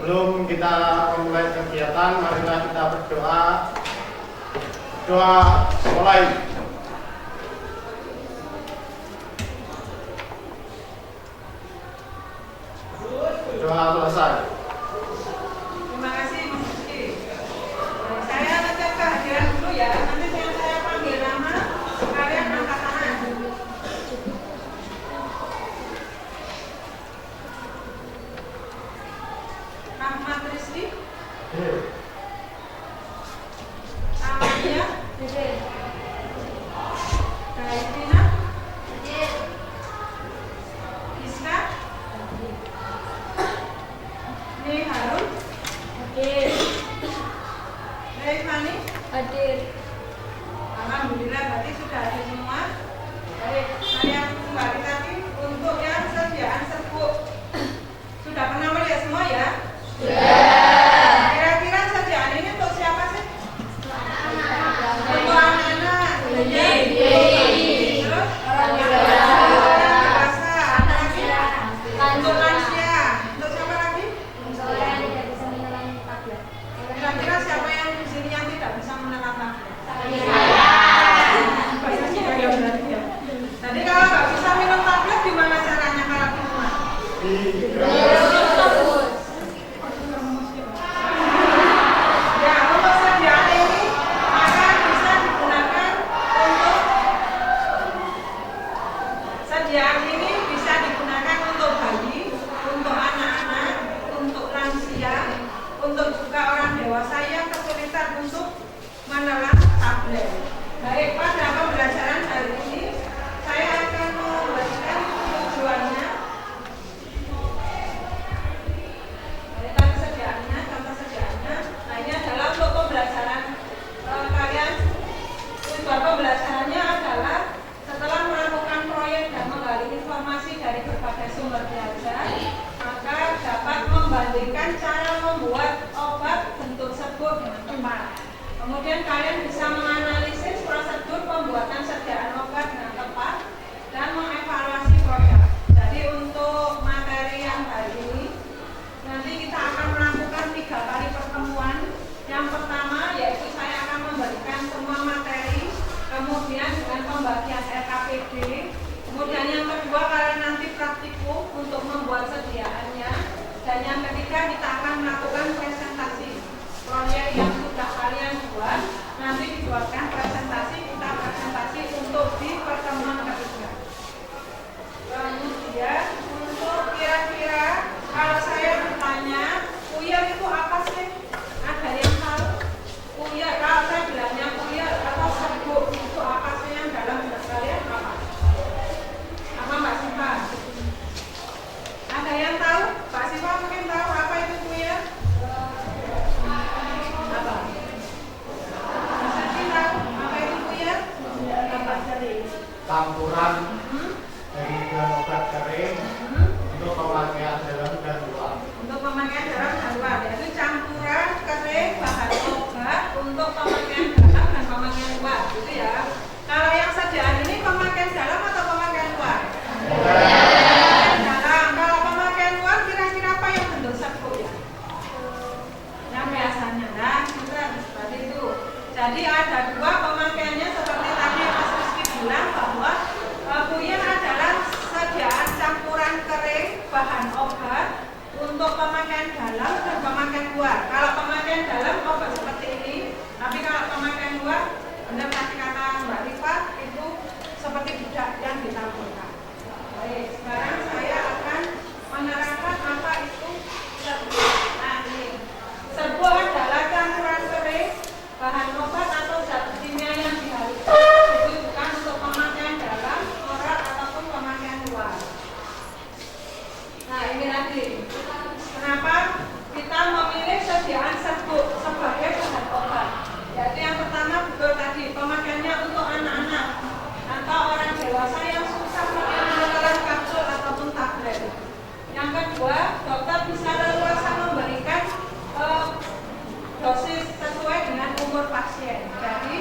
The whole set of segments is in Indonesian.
Sebelum kita memulai kegiatan, marilah kita berdoa. Doa mulai. Doa selesai. Terima kasih Mas Rizky. Saya ngecek kehadiran dulu ya. Nanti saya panggil nama, kalian angkat tangan. Ahmad Rizky. Amalia. Kaifina. Iska. Nih Harun. Rehmani. Alhamdulillah berarti sudah ada semua. Baik, saya kembali lagi untuk yang sediaan serbuk. Sudah pernah melihat semua ya? Kira-kira sediaan ini untuk siapa sih? Untuk anak-anak. Terus orang dewasa. Apa lagi? Untuk lansia. Untuk siapa lagi? Kira-kira siapa yang di sini yang tidak bisa menelan tablet? Jadi kalau nggak bisa minum tablet gimana caranya kalau di rumah? Ya, untuk sediaan ini maka bisa digunakan untuk sediaan ini bisa digunakan untuk bayi, untuk anak-anak, untuk lansia, untuk juga orang dewasa yang kesulitan untuk menelan tablet. Baik, pada pembelajaran hari ini saya akan memberikan tujuannya. Contoh sediaannya. Nah, ini adalah untuk pembelajaran kalian. Tujuan pembelajarannya adalah setelah melakukan proyek dan menggali informasi dari berbagai sumber belajar, maka dapat membandingkan cara membuat obat bentuk serbuk dengan tepat. Kemudian kalian bisa menganalisis prosedur pembuatan sediaan obat dengan tepat dan mengevaluasi produk. Jadi untuk materi yang hari ini nanti kita akan melakukan 3 kali pertemuan. Yang pertama yaitu saya akan memberikan semua materi, kemudian dengan pembagian RKPD. Kemudian yang kedua kalian nanti praktikum untuk membuat sediaannya. Dan yang ketiga kita akan melakukan presentasi proyek yang sudah kalian buat. Nanti dibuatkan presentasi, kita presentasi untuk di pertemuan ketiga. Kemudian untuk kira-kira kalau saya bertanya, puyel itu apa sih? Ada yang tahu? Puyel, kalau saya bilangnya puyel atau serbuk itu apa sih yang dalam benak kalian apa? Apa Mbak Siva? Ada yang tahu? Mbak Siva mungkin tahu apa itu puyel? Apa? Mas Adi tahu apa itu puyel? Apa? Campuran dari bahan obat kering untuk pemakaian dalam dan luar. Untuk pemakaian dalam dan luar, yaitu campuran kering bahan obat untuk pemakaian dalam dan pemakaian luar, gitu ya. Kalau yang sediaan ini pemakaian dalam atau pemakaian luar? Pemakaian dalam. Kalau pemakaian luar kira-kira apa yang bentuk serbuk ya? Yang biasanya, nah, seperti itu. Jadi ada 2 pemakaiannya seperti tadi Mas Rizky bilang bahwa puyel adalah sediaan campuran kering bahan obat untuk pemakaian dalam dan pemakaian luar. Kalau pemakaian dalam obat seperti ini, tapi kalau pemakaian luar, benar tadi kata Mbak Rifa, itu seperti budak yang ditaburkan. Baik, sekarang saya akan menerangkan apa itu serbu. Nah, ini serbu adalah campuran kering bahan obat atau zat kimia yang dihaluskan ditujukan untuk pemakaian dalam, oral ataupun pemakaian luar. Nah, ini tadi kenapa kita memilih sediaan serbuk sebagai bahan obat. Jadi yang pertama betul tadi pemakaiannya untuk anak-anak atau orang dewasa yang susah menelan kapsul ataupun tablet. Yang kedua, dokter bisa leluasa memberikan dosis sesuai dengan umur pasien. Jadi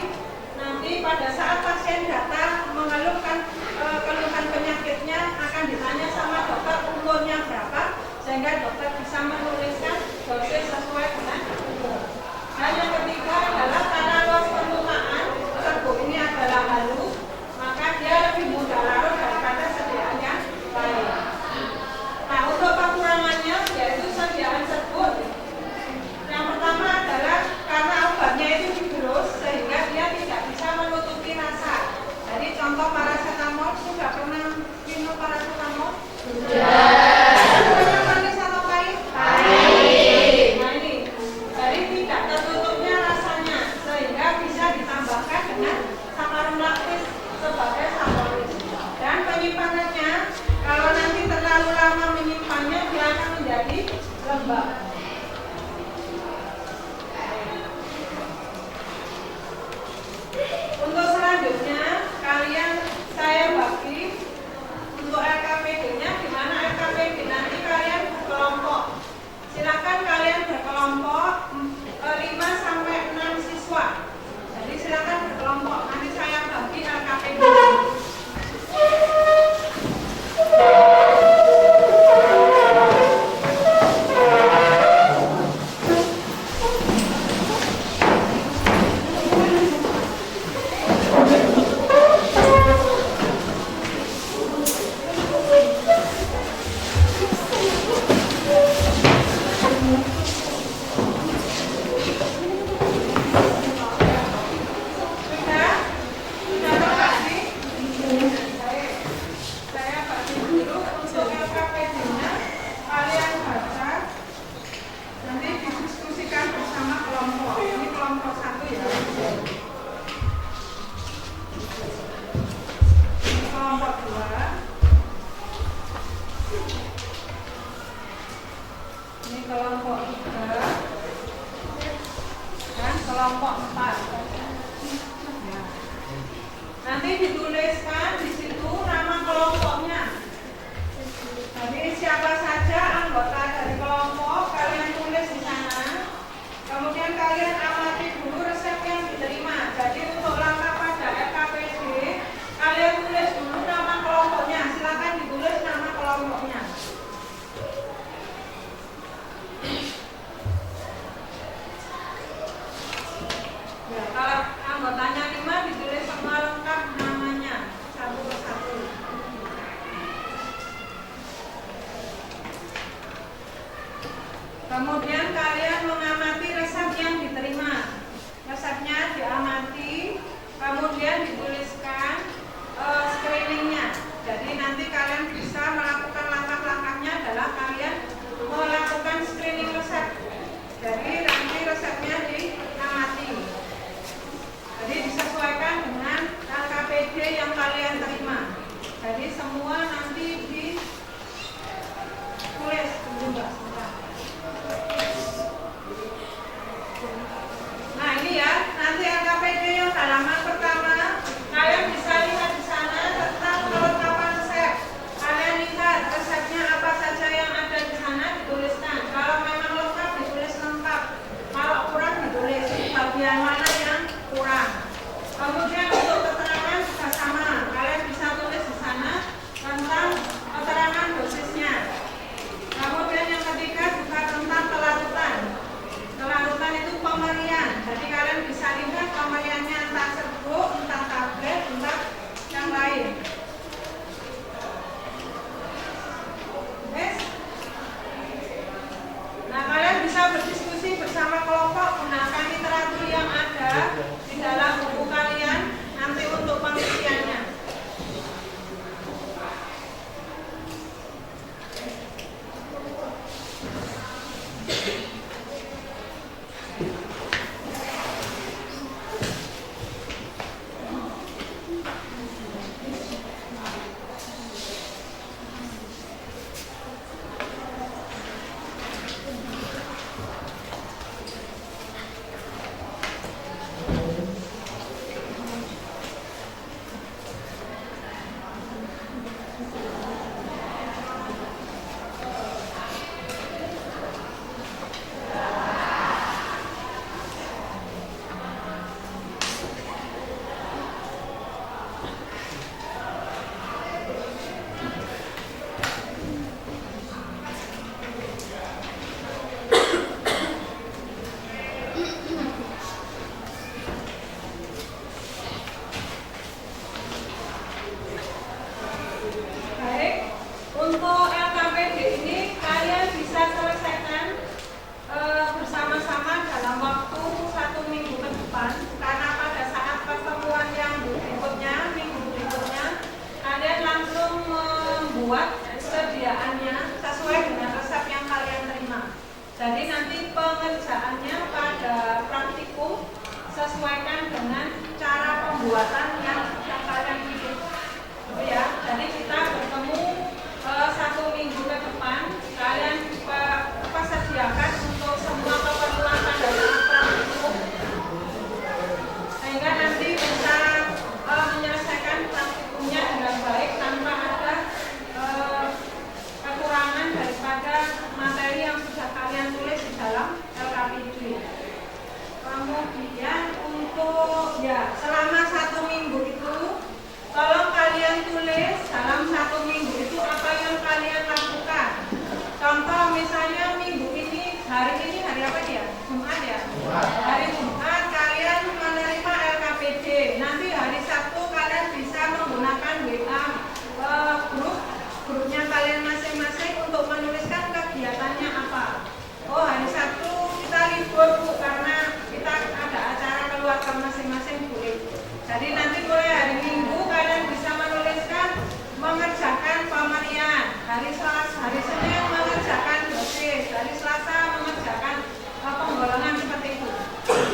nanti pada saat pasien datang mengeluhkan keluhan penyakitnya akan ditanya sama dokter umurnya berapa, sehingga dokter bisa menuliskan dosis sesuai dengan umur. Dan yang ketiga adalah karena luas permukaan serbuk ini adalah halus, maka dia lebih mudah larut daripada sediaan yang lain. Nah, untuk kekurangannya yaitu sediaan serbuk. Yang pertama adalah karena obatnya itu digerus sehingga dia tidak bisa menutupi rasa. Jadi contoh paracetamol, sudah pernah minum paracetamol? Sudah. Manis atau pahit? Pahit. Nah ini, jadi tidak tertutupnya rasanya sehingga bisa ditambahkan dengan sakarum laktis sebagai saponis. Dan penyimpanannya, kalau nanti terlalu lama menyimpannya dia akan menjadi lembab. Untuk selanjutnya kalian saya bagi untuk LKPD-nya, di mana LKPD nanti kalian berkelompok. Silakan kalian berkelompok 5 sampai 6 siswa. Jadi silakan berkelompok. Nanti saya bagi LKPD. Kelompok 4. Nanti dituliskan di situ nama kelompoknya. Jadi siapa saja anggota dari kelompok kalian tulis di sana. Kemudian kalian amati dulu resep yang diterima. Jadi untuk langkah pada LKPD kalian tulis dulu nama kelompoknya. Silakan ditulis nama kelompoknya. Ya, kalau anggotanya 5 ditulis semua lengkap namanya satu persatu. Kemudian kalian mengamati resep yang diterima. Resepnya diamati, kemudian dituliskan screeningnya. Jadi nanti kalian bisa melakukan langkah-langkahnya adalah kalian melakukan screening resep. Jadi nanti resepnya diamati. Jadi disesuaikan dengan LKPD yang kalian terima. Jadi semua nanti ditulis dulu Mbak. Nah ini ya, nanti LKPD yang halaman pertama kalian bisa lihat di sana tentang kelengkapan resep. Kalian lihat resepnya apa saja yang ada di sana dituliskan. Jadi nanti pengerjaannya pada praktikum sesuaikan dengan cara pembuatan yang sudah kalian pilih. Ya, jadi kita bertemu 1 minggu ke depan. Kalian sediakan untuk semua keperluan pada saat praktikum, sehingga nanti bisa menyelesaikan praktikumnya dengan baik tanpa ada kekurangan daripada materi yang sudah kalian tulis di dalam LKPD. Kemudian untuk selama 1 minggu itu, tolong kalian tulis dalam 1 minggu itu apa yang kalian lakukan. Contoh misalnya minggu ini, hari apa dia? Jumat ya? Hari Jumat kalian menerima LKPD. Nanti hari Sabtu kalian bisa menggunakan WA grupnya kalian masing-masing untuk menuliskan kegiatannya apa. Oh, hari Sabtu kita libur Bu, karena kita ada acara keluarga masing-masing boleh. Jadi nanti mulai hari Minggu kalian bisa menuliskan mengerjakan pemerian, hari Senin mengerjakan dosis, hari Selasa mengerjakan penggolongan seperti itu.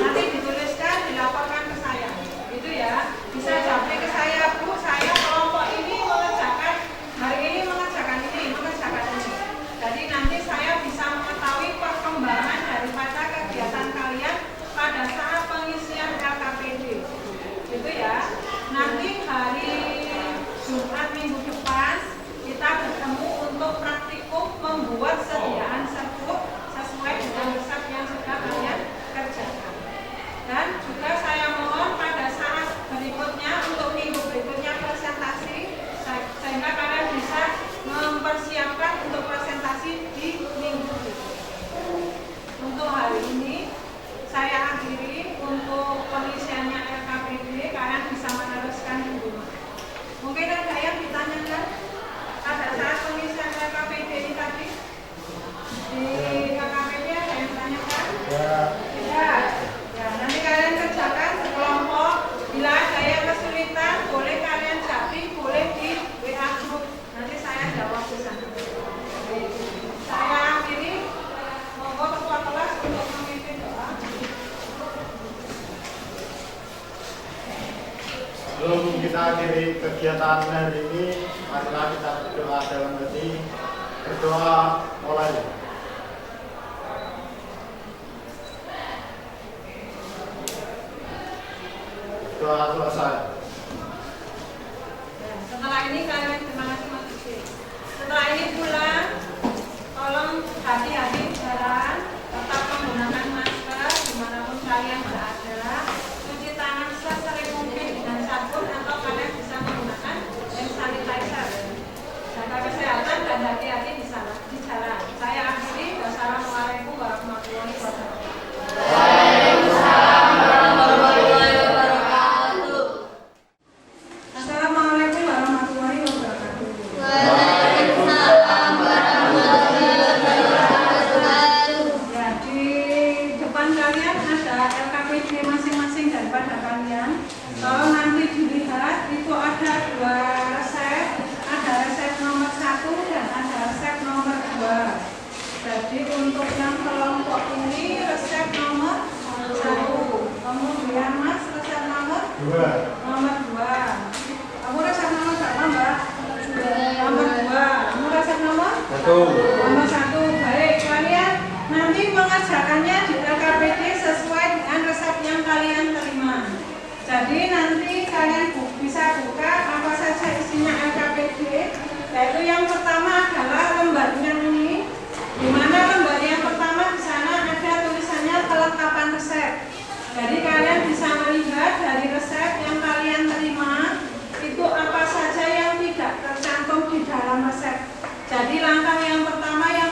Nanti dituliskan, dilaporkan ke saya. Itu ya, bisa sampai ke saya, Bu, saya kelompok ini mengerjakan hari ini mengerjakan ini. Jadi nanti saya bisa mengetahui perkembangan daripada kegiatan kalian pada saat pengisian LKPD. Itu ya. Nanti hari Jumat minggu depan kita bertemu untuk praktikum membuat sediaan serbuk sesuai dengan resep yang sudah kalian kerjakan. Dan juga saya mohon pada saat berikutnya untuk minggu berikutnya presentasi, sehingga kalian bisa mempersiapkan untuk presentasi di minggu berikutnya. Untuk hari ini saya akhiri untuk pengisiannya LKPD, kalian bisa meneruskan di rumah. Mungkin ada yang ditanyakan pada saat pengisian LKPD ini tadi? Di LKPD ada yang ditanyakan? Ya. Ya, nanti kalian kerjakan sekelompok. Bila ada yang kesulitan, boleh kalian chatting, boleh di WA group. Nanti saya jawab di sana. Saya akhiri. Monggo ketua kelas untuk memimpin doa. Sebelum kita akhiri kegiatan hari ini, marilah kita berdoa dalam hati. Berdoa mulai. Doa selesai. Setelah ini kalian terima kasih Mas Suci. Setelah ini pulang, tolong hati-hati jalan, tetap menggunakan masker dimanapun kalian berada. Cuci tangan sesering mungkin dengan sabun atau kalian bisa menggunakan hand sanitizer. Jaga kesehatan dan hati-hati di jalan. Saya akhiri. Wassalamualaikum warahmatullahi wabarakatuh. Assalamualaikum warahmatullahi wabarakatuh. Waalaikumsalam warahmatullahi wabarakatuh. Ya, di depan kalian ada LKPD masing-masing daripada kalian. Kalau nanti dilihat itu ada 2 resep, ada resep nomor 1 dan ada resep nomor 2. Jadi untuk yang kelompok ini resep nomor 1. Kemudian Mas resep nomor 2. Nomor 2. Kamu resep nomor berapa, Mbak? Nomor 2. Kamu resep nomor? 1. Nomor 1. Baik, kalian nanti mengerjakannya di LKPD sesuai dengan resep yang kalian terima. Jadi nanti kalian bisa buka apa saja isinya LKPD. Yaitu yang pertama adalah lembar yang ini, di mana lembar yang pertama di sana ada tulisannya kelengkapan resep. Jadi kalian bisa melihat dari resep yang kalian terima itu apa saja yang tidak tercantum di dalam resep. Jadi langkah yang pertama yang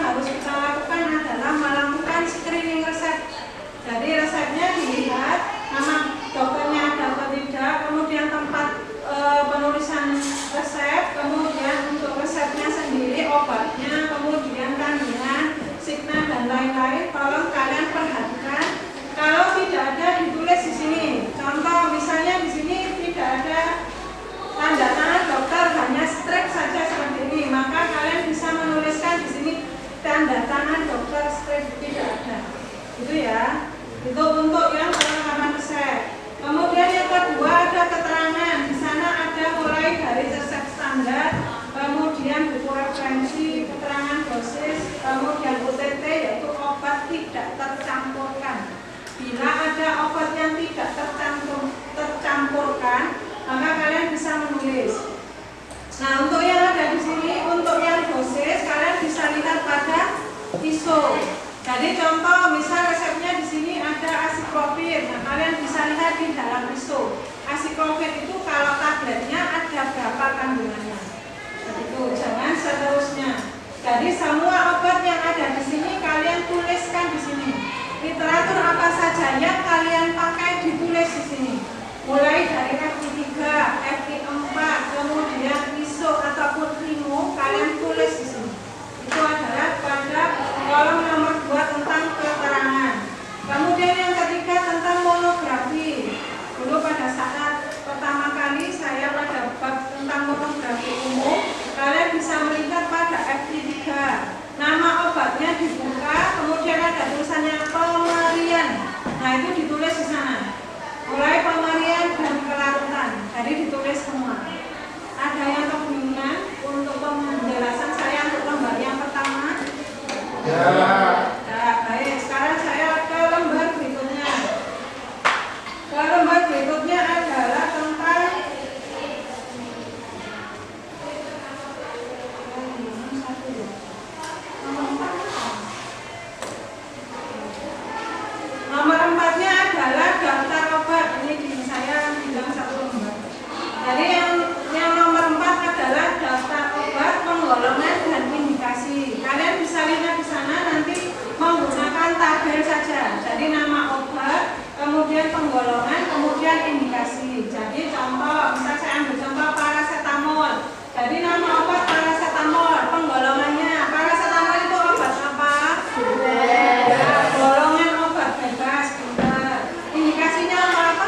dosis. Nah, untuk yang ada di sini, untuk yang dosis kalian bisa lihat pada ISO. Jadi contoh, misal resepnya di sini ada asiklovir. Nah, kalian bisa lihat di dalam ISO. Asiklovir itu kalau tabletnya ada berapa kandungannya. Itu jangan seterusnya. Jadi semua obat yang ada di sini kalian tuliskan di sini. Literatur apa saja yang kalian pakai ditulis di sini. Mulai dari FI3, FI4, kemudian ISO ataupun IMO kalian tulis di sini. Itu adalah pada kolom nomor 2 tentang keterangan. Kemudian yang ketiga tentang monografi. Dulu pada saat pertama kali saya pada bab tentang monografi umum, kalian bisa melihat pada FI3 nama obatnya dibuka, kemudian ada tulisannya pemerian. Nah, itu ditulis di sana. Mulai pemerian dan kelarutan, jadi ditulis semua. Ada yang kebingungan untuk penjelasan saya untuk lembar yang pertama? Ya. Nah, baik. Sekarang saya ke lembar berikutnya. Ke lembar berikutnya adalah tentang nomor 4-nya adalah daftar obat. Ini di saya bilang satu lembar. Jadi yang nomor 4 adalah daftar obat, penggolongan dan indikasi. Kalian bisa lihat di sana nanti menggunakan tabel saja. Jadi nama obat, kemudian penggolongan, kemudian indikasi. Jadi contoh, misal saya ambil contoh paracetamol. Jadi nama obat paracetamol, penggolongannya paracetamol itu obat apa? Ya, golongan obat bebas. Indikasinya apa?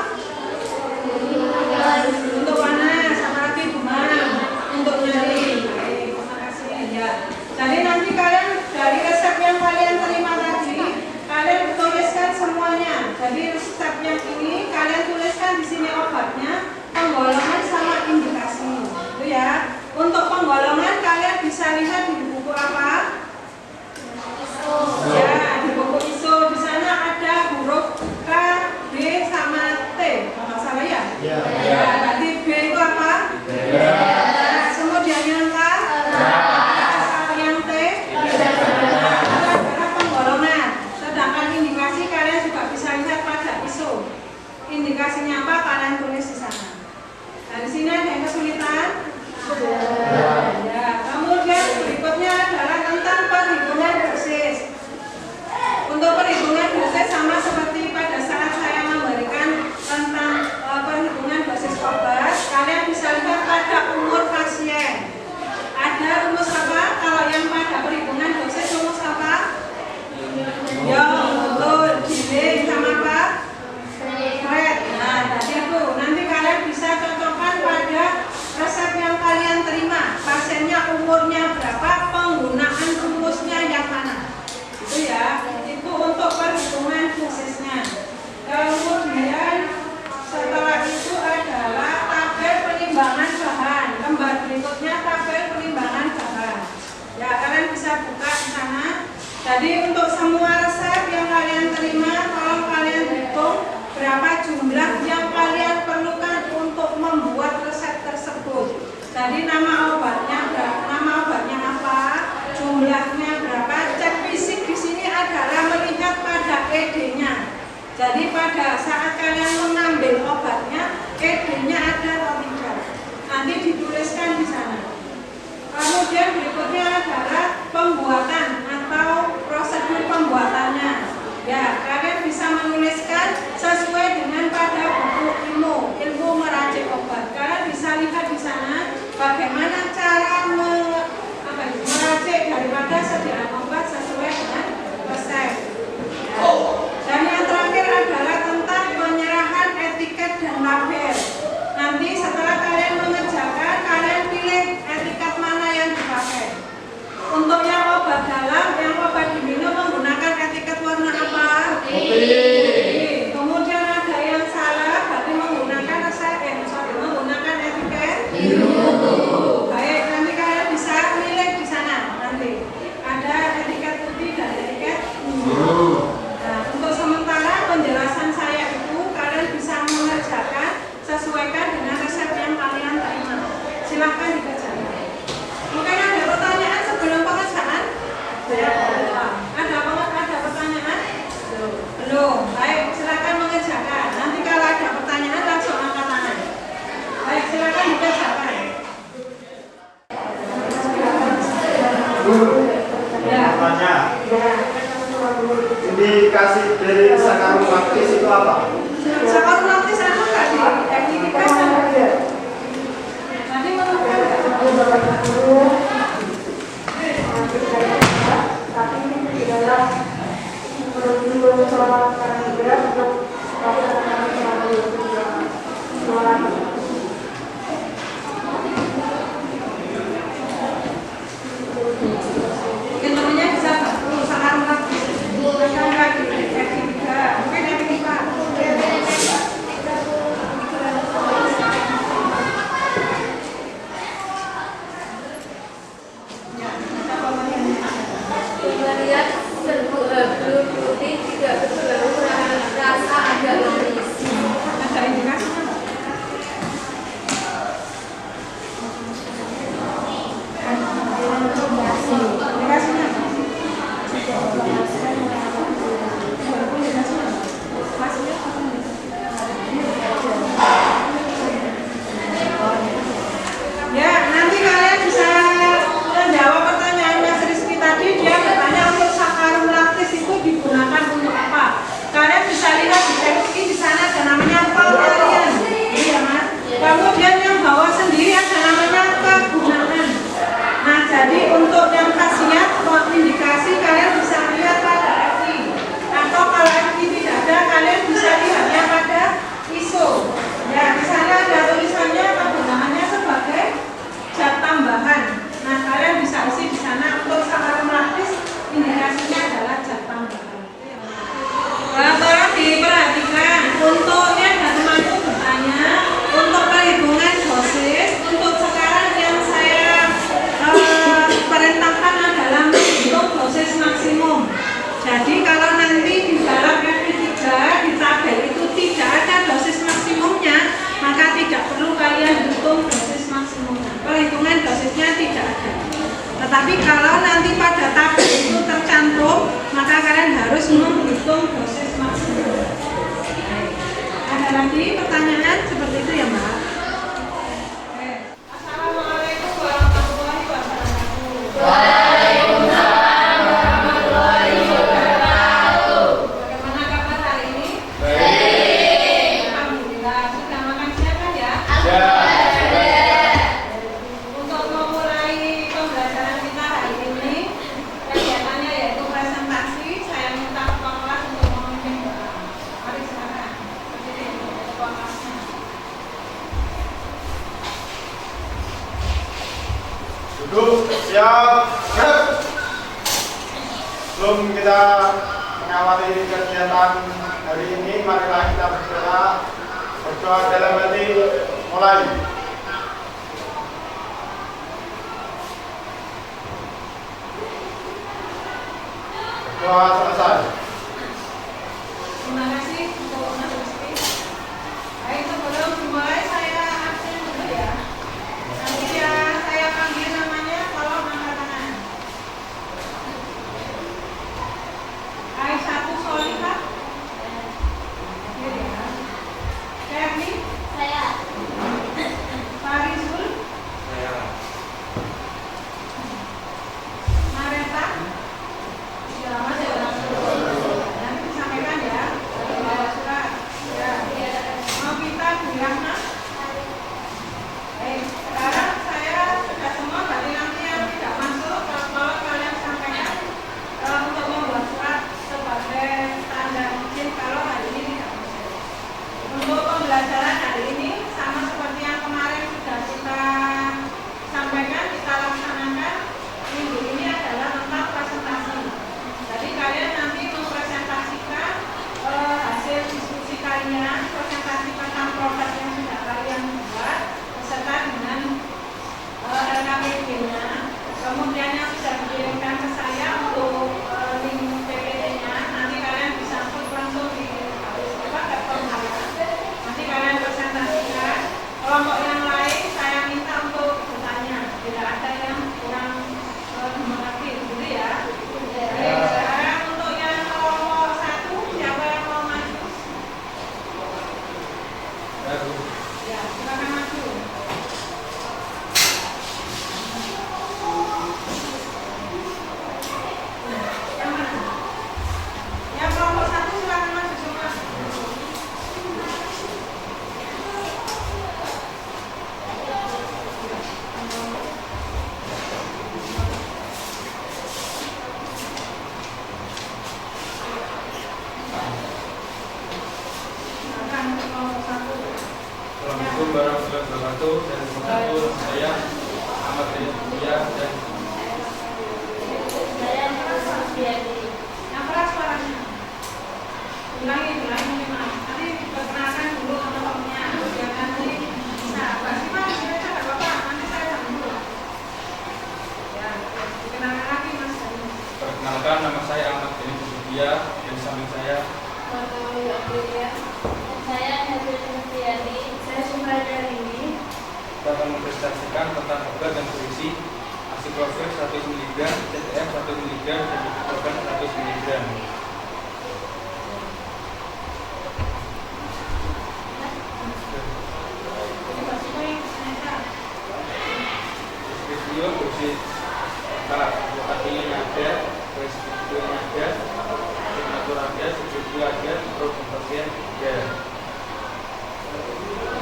Untuk panas, sama lagi demam, untuk nyeri. Baik, terima kasih ya. Jadi nanti kalian dari resep yang kalian terima tadi, kalian tuliskan semuanya. Jadi resep yang ini kalian tuliskan di sini obatnya, penggolongan sama indikasi. Itu ya. Untuk penggolongan kalian bisa lihat di buku apa? Ya, di buku ISO. Di sana ada huruf K, B sama T. Kalau salah ya? Ya. Ya, berarti B itu apa? Ya. Kemudian yang K, yang T, adalah penggolongan. Sedangkan indikasi kalian juga bisa lihat pada ISO. Indikasinya apa? Kalian tulis di sana. Nah, di sini ada yang kesulitan. Ya, kemudian berikutnya adalah tentang perhitungan dosis. Untuk perhitungan dosis sama seperti pada saat saya memberikan tentang perhitungan dosis obat, kalian bisa lihat pada umur pasien. Ada rumus apa? Kalau yang pada perhitungan dosis rumus apa? Ya, betul. Delay sama apa? Rate. Nah, tadi itu. Nanti kalian bisa cocokkan pada resep yang kalian terima. Pasiennya umurnya berapa? Penggunaan rumusnya yang mana? Itu ya. Itu untuk perhitungan dosisnya. Kemudian setelah itu adalah tabel penimbangan bahan. Lembar berikutnya tabel penimbangan bahan. Ya, kalian bisa buka di sana. Jadi untuk semua resep yang kalian terima, tolong kalian hitung berapa jumlah yang kalian perlukan untuk membuat resep tersebut. Jadi nama obatnya apa, jumlahnya berapa. Cek fisik di sini adalah melihat pada ED-nya. Jadi pada saat kalian mengambil obatnya, ED-nya ada atau tidak, nanti dituliskan di sana. Kemudian berikutnya adalah pembuatan atau prosedur pembuatannya. Ya, kalian bisa menuliskan sesuai dengan pada buku ilmu meracik obat. Kalian bisa lihat di sana bagaimana cara meracik daripada sediaan obat sesuai dengan resep. Ya. Dan yang terakhir adalah tentang penyerahan etiket dan label. Nanti setelah kalian mengerjakan, kalian pilih etiket mana yang dipakai. Untuk yang obat dalam, yang obat diminum menggunakan etiket warna apa? Putih. Kemudian ada yang salah, berarti menggunakan menggunakan etiket biru. Baik, nanti kalian bisa pilih di sana. Nanti ada etiket indikasi dari sakarum laktis itu apa? Sakarum laktis apa nggak di aktivitasnya? Tadi menemukan tapi ini adalah menurut soal sekarang juga untuk mungkin namanya bisa sakarum laktis. Maka di aktivitas mungkin aktivitas. Melihat belum putih tidak berbau rasa agak manis. Ada indikasinya nggak? Indikasinya apa? Ya, nanti kalian bisa menjawab pertanyaan Mas Rizky tadi. Dia bertanya untuk sakarum laktis itu digunakan untuk apa? Kalian bisa lihat di MCQ di sana ada namanya pengertian. Iya, Mas. Kemudian yang bawah sendiri ada namanya kegunaan. Nah, jadi untuk yang khasiat indikasi kalian bisa lihat pada FI. Atau kalau FI tidak ada, kalian bisa lihatnya pada ISO. Ya, di sana ada tulisannya kegunaannya sebagai zat tambahan. Nah, kalian bisa isi di sana untuk sakarum laktis indikasinya adalah zat tambahan. Tolong diperhatikan untuknya dan teman itu bertanya untuk perhitungan dosis. Untuk sekarang yang saya perintahkan adalah menghitung dosis maksimum. Jadi kalau nanti di dalam FI3 di tabel itu tidak ada dosis maksimumnya, maka tidak perlu kalian hitung dosis maksimumnya. Perhitungan dosisnya tidak ada. Tetapi kalau nanti pada tabel itu tercantum, maka kalian harus menghitung dosis maksimum. Ada lagi pertanyaan seperti itu ya, Mbak? Assalamualaikum warahmatullahi wabarakatuh. Waalaikumsalam warahmatullahi wabarakatuh. Bagaimana kabar hari ini? Baik. Alhamdulillah. Sudah makan siang kan ya? Untuk memulai pembelajaran kita hari ini, kegiatannya yaitu presentasi. Saya minta ketua kelas untuk memimpin doa. Mari silakan. Berdiri ketua kelasnya. Duduk, siap, gerak. Sebelum kita mengawali kegiatan hari ini, marilah kita berdoa. Berdoa dalam hati, mulai. Berdoa selesai. Terima kasih untuk Mas Rizky. Baik, sebelum dimulai saya absen dulu ya. Nanti ya saya panggil namanya, tolong angkat tangan. Aisyatu Solihah. Hadir ya. Ferdi. Saya. Farizul. Mareta. Sudah lama saya ulang dulu. Nanti disampaikan ya. Bawa surat. Ya. Novita Dwi Rahma. satu saya Ahmad bin Suria dan Saya Sufiani. Yang keras suaranya. Ulangi memang. Nanti perkenalkan dulu teman-temannya. Biar nanti bisa. Mbak Sima, kita nggak apa-apa. Nanti saya sama dulu. Ya, dikenalkan lagi Mas. perkenalkan nama saya Ahmad bin Suria dan samping saya Saya Nabil Sufiani. Saya Sumaida ini. kita akan mempresentasikan tentang obat yang berisi acyclovir 100 mg, CTF 1 mg, dan ibuprofen 100 mg. Mbak Sima yang kesana. Video berisi lengkap, lokasinya ada, preskripsinya ada, signatur ada, subsidi ada, program pasien ada.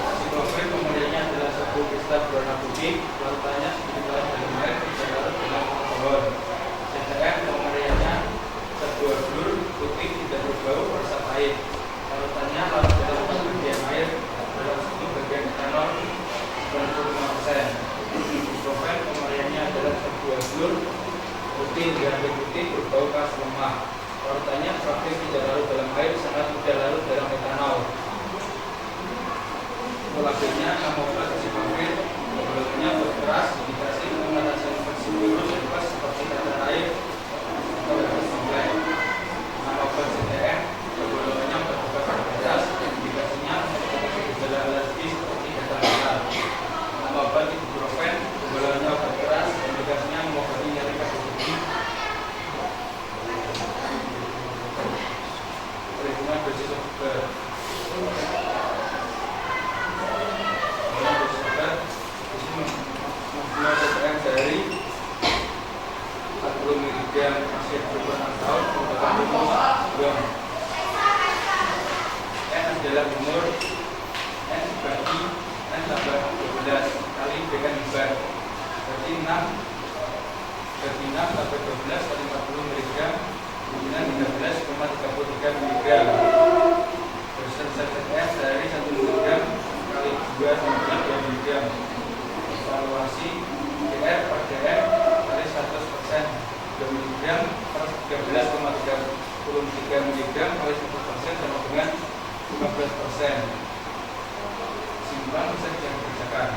Acyclovir pemberiannya adalah sebuah kristal berwarna putih, larutannya sedikit larut dalam air, tidak larut dalam alkohol. CTF pemberiannya sebuah blur putih tidak berbau, rasa pahit. Larutannya larut dalam 4 bagian air, dalam 1 bagian etanol 95%. Ibuprofen pemberiannya adalah sebuah blur putih diambil putih berbau keras lemah. Larutannya praktis tidak larut dalam air, sangat tidak larut dalam etanol. Kolagenya obat acyclovir, pembuluhnya berkeras, indikasi mengatasi infeksi virus bebas seperti cacar air atau virus kompleks. Nama obat CTM, pembuluhnya berobat keras, indikasinya mengatasi gejala alergi seperti gatal gatal. Nama obat ibuprofen, pembuluhnya obat keras, indikasinya mengobati nyeri kaki gigi. Perhitungan dosis obat. CTM dari 40 mg masih berumur 6 tahun untuk umur gram. N adalah umur N bagi N tambah 12 kali dengan ibar berarti 6 tambah 12 kali 40 mg dengan 13,33 mg. Dosis CTM dari 1 mg kali 2 sama 2 mg. Evaluasi DR per DR kali 100% 2 mg per 13,33 mg kali 100% sama dengan 15%. Simpan bisa dikerjakan.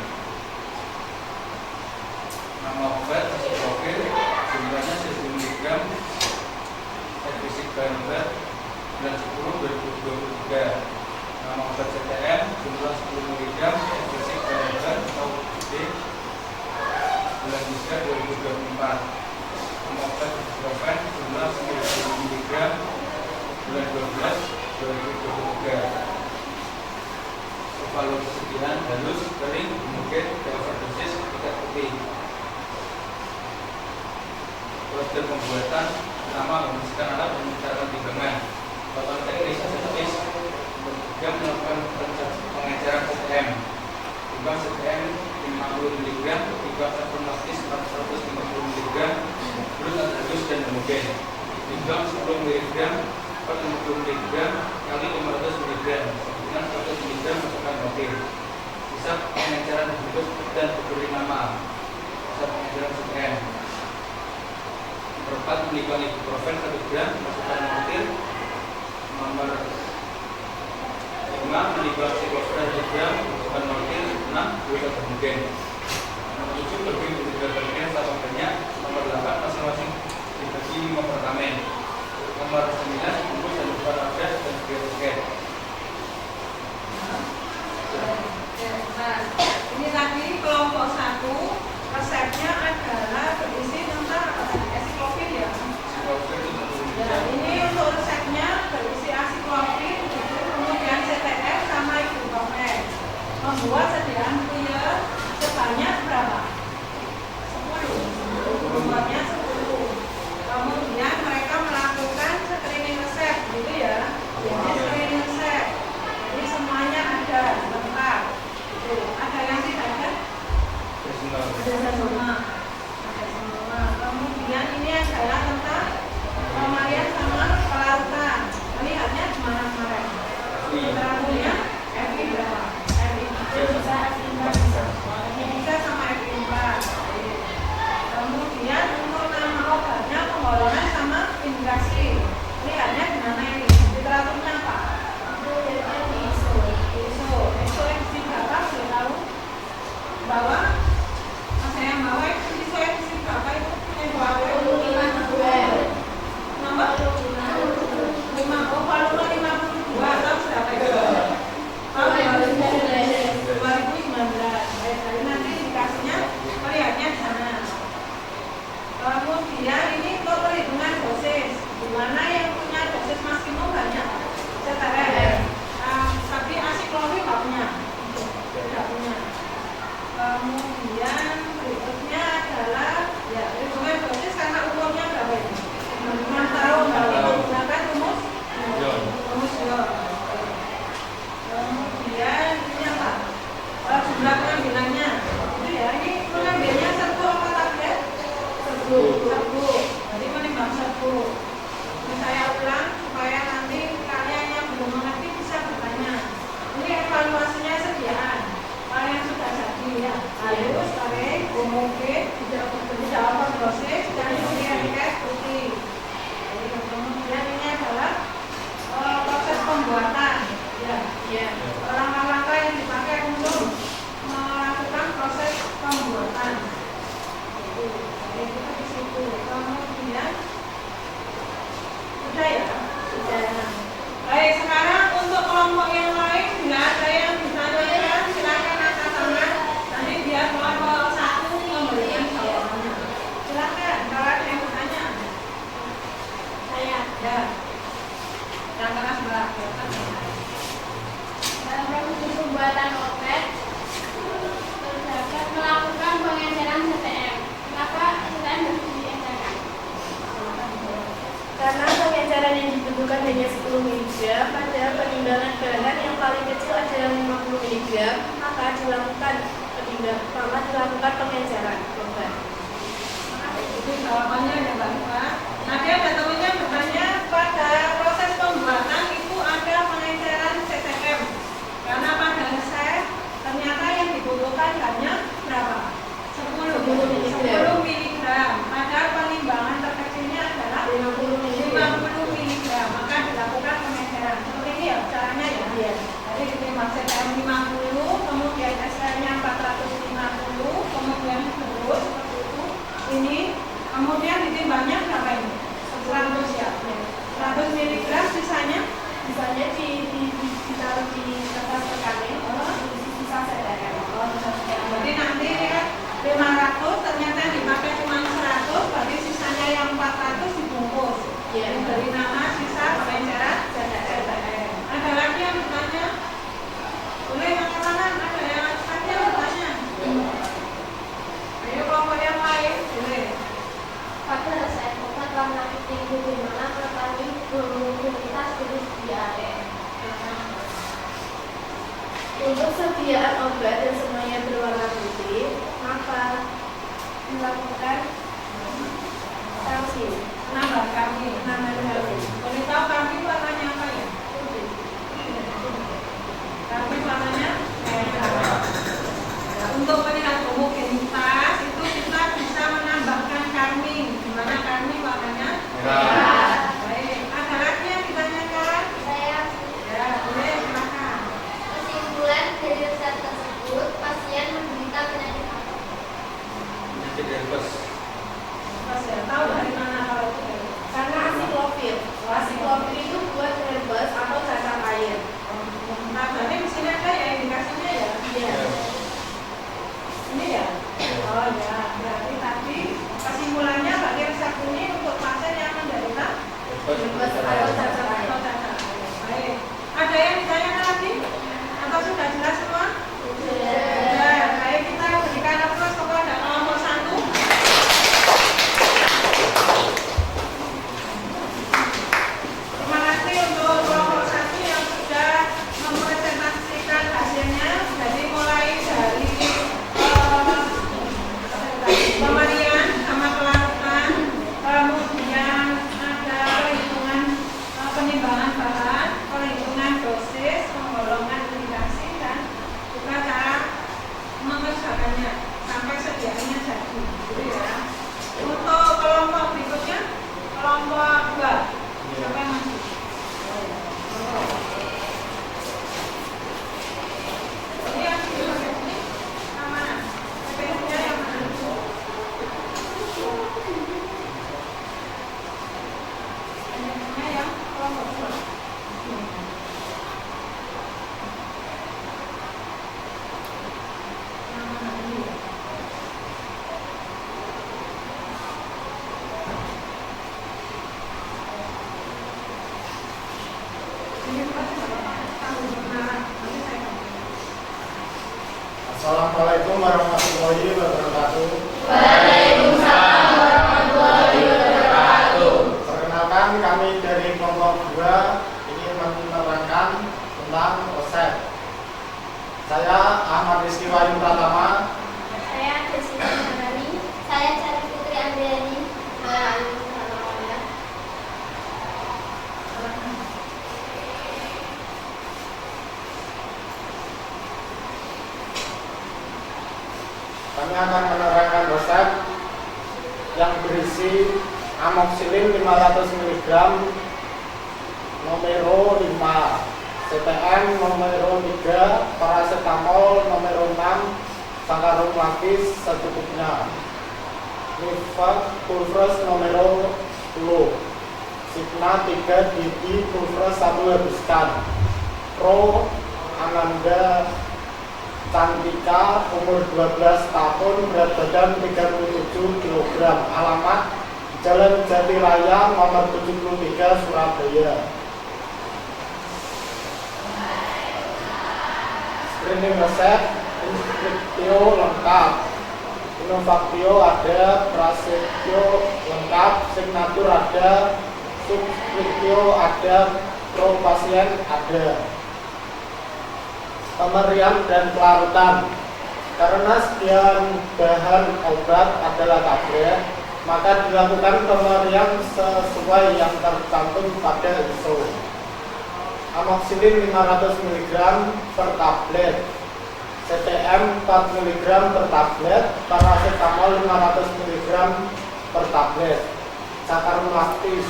Nama obat acyclovir jumlahnya 1000 mg, fisik bahan obat bulan 10 2023. Nama obat CTM jumlah 10 mg, fisik bahan obat atau bulan 3 2024. Nama obat ibuprofen jumlah 90 mg bulan 12 2023. Evaluasi kesediaan halus, kering, mungkin overdosis, tidak putih. Prosedur pembuatan pertama membersihkan alat dan mencarkan timbangan. Total teknis aseptis yang melakukan pengecaran CTM. Timbang CTM 50 mg, timbang sabun laktis 450 mg, belut halus dan homogen. Timbang 10 mg per 50 mg kali 500 mg dengan 100 mg masukkan mobil. Hisap pengecaran bungkus dan diberi nama. Hisap pengecaran CTM. Perempat menimbang ibuprofen 1 gram masukkan mobil. Nomor 5 menimbang acyclovir 1 gram masukkan mobil. 6 dua mungkin. Nomor 7 lebih dari bagian sama banyak. Nomor 8 masing-masing dibagi 5 pertamen. Nomor 9 bungkus dan lupa ada dan sekian. Nah, ini tadi kelompok 1 resepnya adalah berisi tentang apa tadi? Acyclovir ya. Acyclovir itu Ya, ini untuk resepnya berisi acyclovir, kemudian CTF sama ibuprofen. Membuat sediaan puyer sebanyak berapa? 10. Membuatnya 10. Kemudian mereka melakukan screening resep, gitu ya. Jadi screening resep. Jadi semuanya ada lengkap. Ada Baik, sekarang untuk kelompok yang lain, bila ada yang ditanyakan, silakan angkat tangan. Nanti biar kelompok satu memberikan jawabannya. Silakan, kalau ada yang bertanya. Saya Ya. Yang keras Mbak. dalam proses pembuatan opet terdapat melakukan pengenceran CTM. Kenapa CTM harus diencerkan? Karena pengenceran yang dibutuhkan hanya 10 mg, pada penimbangan bahan yang paling kecil adalah 50 mg, maka dilakukan pengenceran. Itu jawabannya ya Mbak Eva. Nanti ada temannya bertanya, pada proses pembuatan itu ada pengenceran CTM. Karena pada resep ternyata yang dibutuhkan hanya berapa? 10 mg. Padahal penimbangan terkecilnya adalah 50 mg. Maka dilakukan pengenceran. Seperti ini ya caranya ya. Iya. Jadi ditimbang CTM 50, kemudian SL-nya 450, kemudian terus seperti itu. Ini kemudian ditimbangnya berapa ini? 100 ya. 100 mg sisanya ditaruh di kertas perkamen, sisa CTM. Jadi nanti ya 500 ternyata yang dipakai cuma 100, berarti sisanya yang 400 dibungkus. Iya. Dari nama sisa pengenceran CTM. Ada lagi yang bertanya? Boleh angkat tangan, ada yang lagi yang bertanya? Ayo kelompok yang lain, boleh. Pada resep obat warna putih bagaimana mengetahui homogenitas jenis DAE? Untuk sediaan obat dan semuanya berwarna putih, maka melakukan kalsium. Nambah kami. Boleh tahu kami warnanya apa ya? Kami warnanya merah. Nah, untuk melihat homogenitas itu kita bisa menambahkan karming. Dimana karming warnanya merah. Baik. Ada lagi yang ditanyakan? Saya Ya, boleh silakan. kesimpulan dari resep tersebut, pasien menderita penyakit apa? Penyakit herpes. Mas ya, tahu dari mana kalau itu? Karena asiklovir. Asiklovir itu buat herpes atau cacar air. Nah, berarti di sini ada ya indikasinya ya? Iya. Ini ya? Oh ya, berarti tadi kesimpulannya bagi resep ini untuk pasien yang menderita Herpes atau cacar air. atau cacar air. Baik. Ada yang ditanyakan lagi? Atau sudah jelas semua? Ya, baik, kita berikan aplaus kepada kelompok 1. Terima kasih untuk kelompok 1 yang sudah mempresentasikan hasilnya. Jadi mulai dari pemarian sama pelarutan, kemudian ada perhitungan penimbangan bahan, perhitungan dosis, penggolongan indikasi, dan juga cara mengerjakannya sampai sediaannya jadi. Gitu ya. Untuk kelompok berikutnya, kelompok 2. Siapa yang maju? Ini yang di bagian sini, yang mana? PPS-nya yang mana? PPS-nya yang kelompok 2. Yang mana ini? Ini pasti Bapak tanggung kebenaran. Nanti saya kasih. Assalamualaikum warahmatullahi wabarakatuh. Perkenalkan, kami dari kelompok 2 ingin menerangkan tentang resep. Saya Ahmad Rizky Wahyu Pratama. Saya Jessica Nandani. Saya Cari Putri Andriani. Saya Ayu Pratama. Kami akan menerangkan resep yang berisi amoxicillin 500 mg, nomor 5, CTM nomor 3, paracetamol nomor 6, sakarum lapis secukupnya, Nifat pulvers nomor 10, Signa 3 Didi Pulvers 1 Hebuskan. Pro Ananda Cantika, umur 12 tahun, berat badan 37 kg. Alamat Jalan Jati Raya nomor 73 Surabaya. Screening resep, inskriptio lengkap, inovaktio ada, prasetyo lengkap, signatur ada, subskriptio ada, pro pasien ada. Pemberian dan pelarutan. Karena sekian bahan obat adalah tablet, maka dilakukan pemberian sesuai yang tercantum pada ISO. Amoxicillin 500 mg per tablet, CTM 4 mg per tablet, paracetamol 500 mg per tablet. Saccharomyces.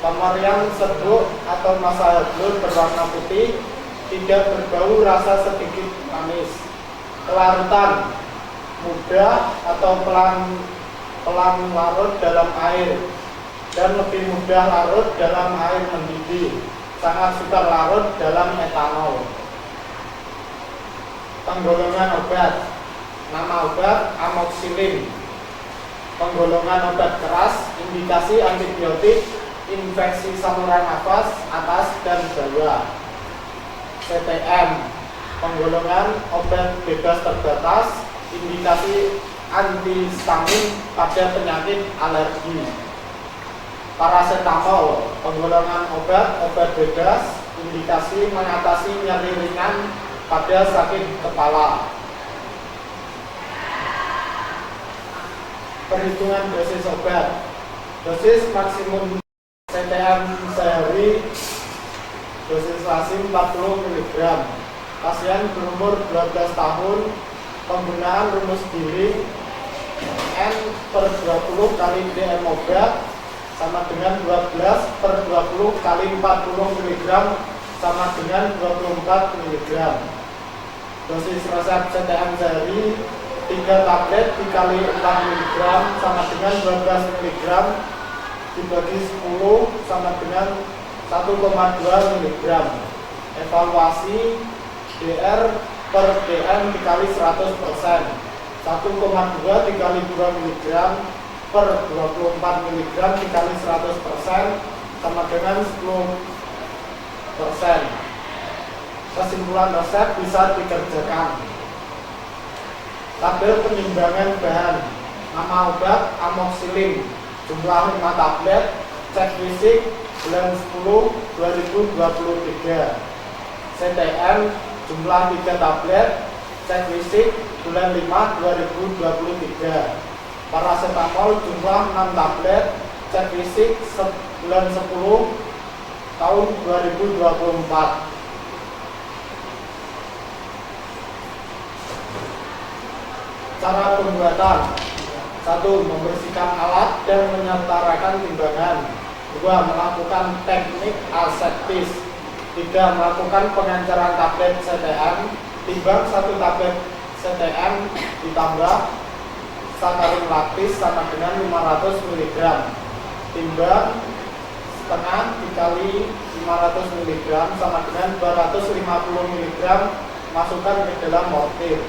Pemberian serbuk atau massa blur berwarna putih, tidak berbau, rasa sedikit manis. Kelarutan mudah atau pelan larut dalam air dan lebih mudah larut dalam air mendidih. Sangat sukar larut dalam etanol. Penggolongan obat. Nama obat amoxicillin. Penggolongan obat keras, indikasi antibiotik, infeksi saluran nafas atas dan bawah. CTM, penggolongan obat bebas terbatas, indikasi antihistamin pada penyakit alergi. Paracetamol, penggolongan obat bebas, indikasi mengatasi nyeri ringan pada sakit kepala. Perhitungan dosis obat. Dosis maksimum CTM sehari, dosis lazim 40 mg. Pasien berumur 12 tahun. Penggunaan rumus giling N per 20 kali DM obat sama dengan 12 per 20 kali 40 mg sama dengan 24 mg. Dosis resep CTM sehari 3 tablet dikali 4 mg sama dengan 12 mg dibagi 10 sama dengan 1,2 mg. Evaluasi DR per DM dikali 100%, 1,2 dikali 2 mg per 24 mg dikali 100% sama dengan 10%. Kesimpulan resep bisa dikerjakan. Tabel penimbangan bahan. Nama obat amoxicillin, jumlah 5 tablet, cek fisik bulan 10 2023. CTM jumlah 3 tablet, cek fisik bulan 5 2023. Paracetamol jumlah 6 tablet, cek fisik bulan 10 tahun 2024. Cara pembuatan. 1. Membersihkan alat dan menyetarakan timbangan. 2. Melakukan teknik aseptis. 3. Melakukan pengenceran tablet CTM. Timbang 1 tablet CTM ditambah sakarin laktis sama dengan 500 mg. Timbang setengah dikali 500 mg sama dengan 250 mg. Masukkan ke dalam mortir.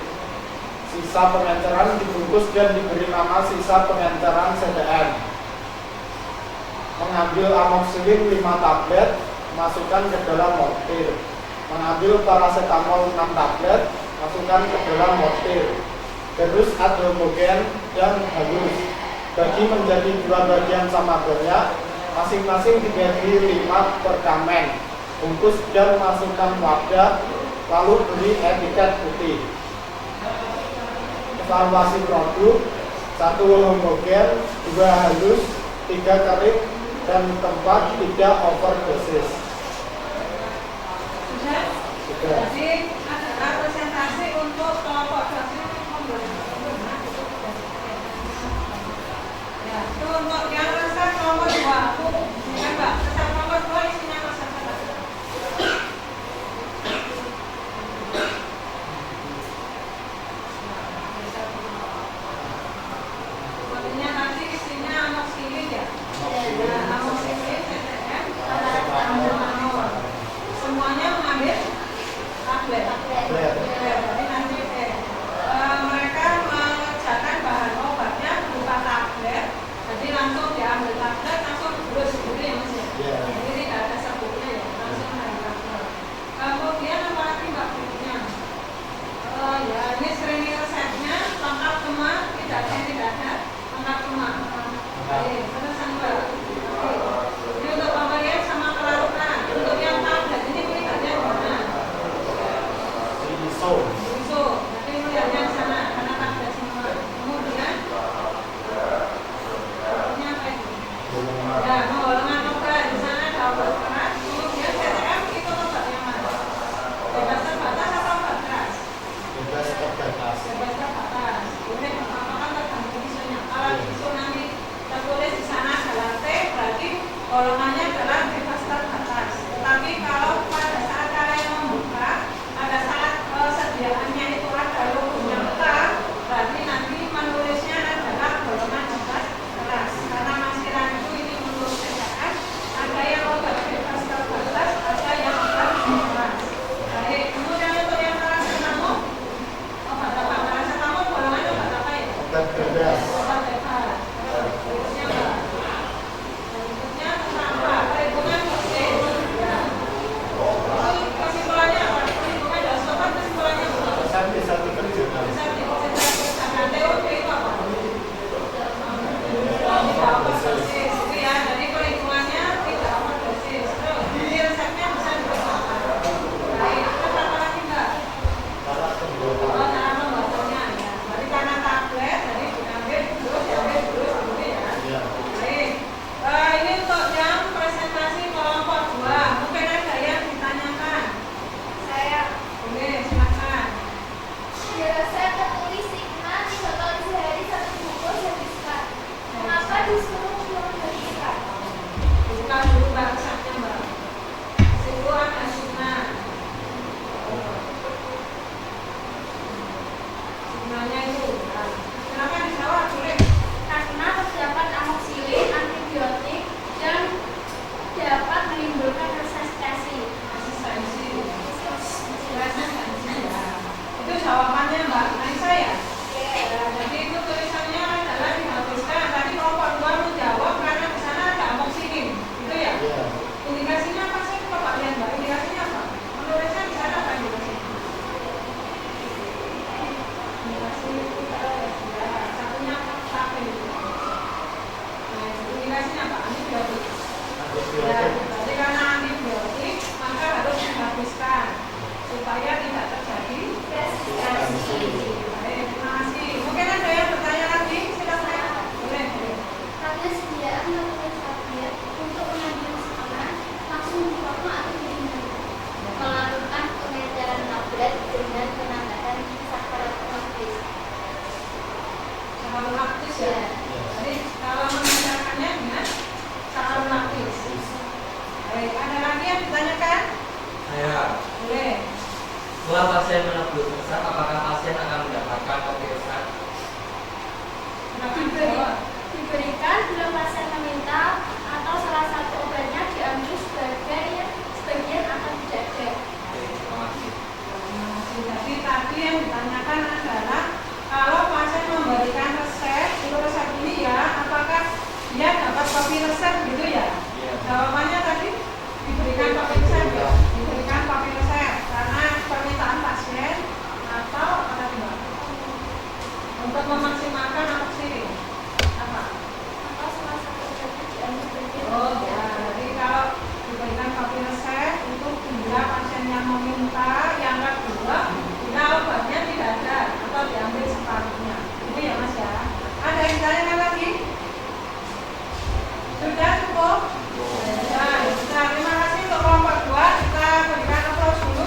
Sisa pengenceran dibungkus dan diberi nama sisa pengenceran CTM. Mengambil amoxicillin 5 tablet, masukkan ke dalam mortir. Mengambil paracetamol 6 tablet, masukkan ke dalam mortir. Gerus atau homogen dan halus. Bagi menjadi 2 bagian sama banyak, masing-masing dibagi 5 per kamen. Bungkus dan masukkan wadah, lalu beri etiket putih. Evaluasi produk. 1 homogen, 2 halus, 3 kering, dan 4 tidak overdosis. Sudah. Jadi adalah presentasi untuk kelompok dosis ya, itu untuk yang resep nomor 2. Ya Mbak, resep nomor 2 isinya resep apa? Maksudnya tadi isinya amoxicillin ya? Ya, amoxicillin, laktis ya. Jadi kalau mengerjakannya dengan cara laktis. Baik, ada lagi yang ditanyakan? Saya. Boleh. Setelah pasien menebus resep, apakah pasien akan mendapatkan kopi resep? Diberikan bila pasien meminta atau salah satu obatnya diambil sebagian akan dijaga. Oke, terima kasih. Jadi tadi yang ditanyakan adalah kalau pasien memberikan resep, itu resep ini ya, apakah dia dapat kopi resep gitu ya? Iya. Jawabannya tadi diberikan kopi resep ya, diberikan kopi resep karena permintaan pasien atau apa tidak? Untuk memaksimalkan apa sih? Apa? Atau salah satu obatnya diambil sebagian. Oh ya, jadi kalau diberikan kopi resep itu bila pasiennya meminta, yang kedua bila obatnya tidak ada atau diambil separuhnya. Itu ya Mas ya. Ada yang ditanyakan lagi? Sudah cukup? Ya, sudah. Terima kasih untuk kelompok 2. Kita berikan aplaus dulu.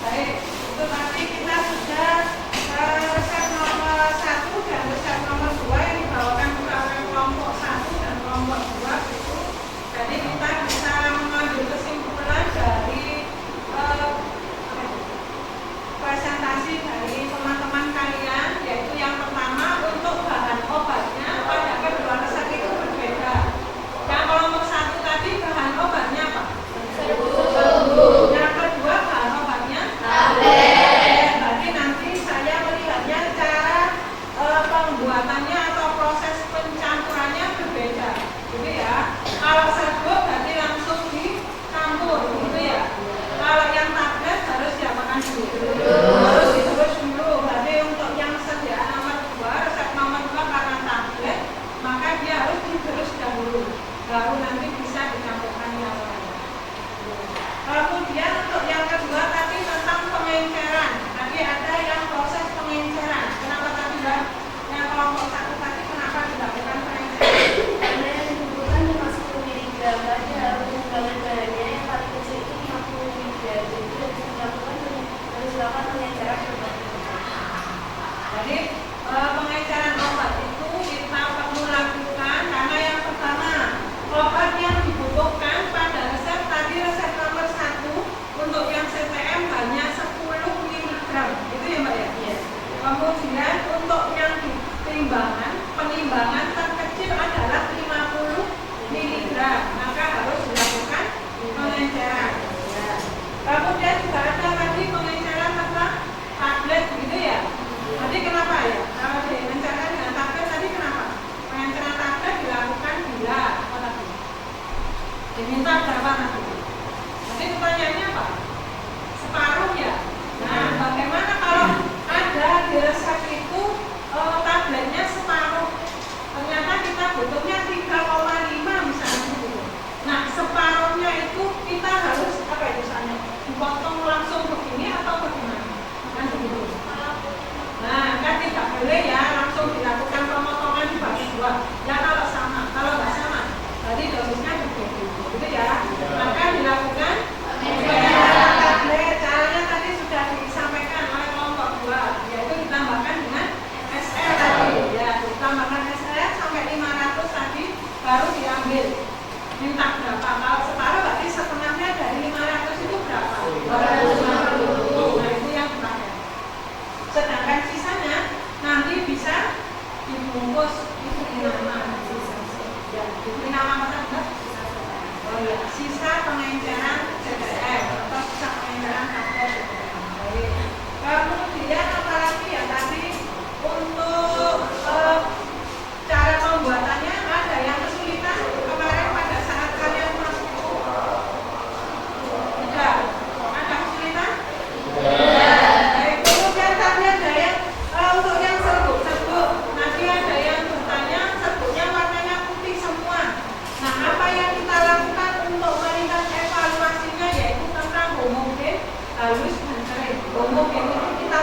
Baik, itu tadi kita sudah resep nomor 1 dan resep nomor 2 yang dibawakan oleh kelompok 1 dan kelompok 2 itu. Jadi kita bisa mengambil kesimpulan dari presentasi dari teman-teman kalian, yaitu yang pertama untuk bahan obatnya pada kedua resep itu berbeda. Yang kelompok 1 tadi bahan obatnya apa? Yang kedua bahan obatnya berarti nanti saya melihatnya cara pembuatannya atau proses pencampurannya berbeda, gitu ya. Kalau serbuk berarti langsung dicampur, gitu ya. Kalau yang tablet harus diapakan dulu? Harus ditulis dulu. Berarti untuk yang sediaan nomor 2, resep nomor 2 karena tablet, maka dia harus ditulis dahulu, baru nanti bisa dicampurkan yang lain. Kemudian untuk yang kedua tadi tentang pengenceran. Tadi ada yang proses pengenceran. Kenapa tadi Mbak? Yang kelompok 1 tadi kenapa dilakukan pengenceran? Karena yang dibutuhkan 50 mg, berarti harus menggunakan bahannya yang paling kecil itu 50 mg. Jadi harus dilakukan pengenceran obat. Jadi pengenceran obat itu kita perlu lakukan karena yang pertama obat yang dibutuhkan pada resep tadi resep nomor 1 untuk yang CTM hanya 10 mg, itu ya Mbak ya? Iya. Kemudian untuk yang penimbangan terkecil adalah 50 mg, maka harus dilakukan pengenceran. Ya. Kemudian juga ada tadi pengenceran apa? Tablet gitu ya. Tadi kenapa ya? Kalau dimencerkan dengan tablet tadi kenapa? Pengenceran tablet dilakukan bila apa tadi? Diminta berapa nanti? Jadi pertanyaannya apa? Separuh ya. Nah, bagaimana kalau ada di resep itu tabletnya separuh? Ternyata kita butuhnya 3,5 misalnya gitu. Nah, separuhnya itu kita harus apa ya misalnya? Dipotong langsung begini atau bagaimana? Kan begitu. Nah, kan tidak boleh ya langsung dilakukan pemotongan dibagi 2. Ya kalau sama, kalau nggak sama, berarti dosisnya berbeda, gitu ya. Maka dilakukan tablet. Caranya tadi sudah disampaikan oleh kelompok 2, yaitu ditambahkan dengan SR tadi. Ya, ditambahkan SR sampai 500 tadi, baru diambil. Minta berapa? Kalau separuh berarti setengahnya dari 500 itu berapa? 250. Nah, itu yang dipakai. Sedangkan sisanya nanti bisa dibungkus diberi nama. Ya, diberi nama apa Mbak? Oh ya, sisa pengenceran CTM atau sisa pengenceran tablet. Baik. Kemudian apalagi ya tadi untuk cara pembuatannya ada yang kesulitan kemarin pada saat kalian masuk. Tidak. Ada kesulitan? Baik, kemudian tadi ada yang untuk yang serbuk. Nanti ada yang bertanya serbuknya warnanya putih semua. Nah, apa yang kita lakukan untuk melihat evaluasinya yaitu tentang homogen, halus dan kering. Homogen itu kita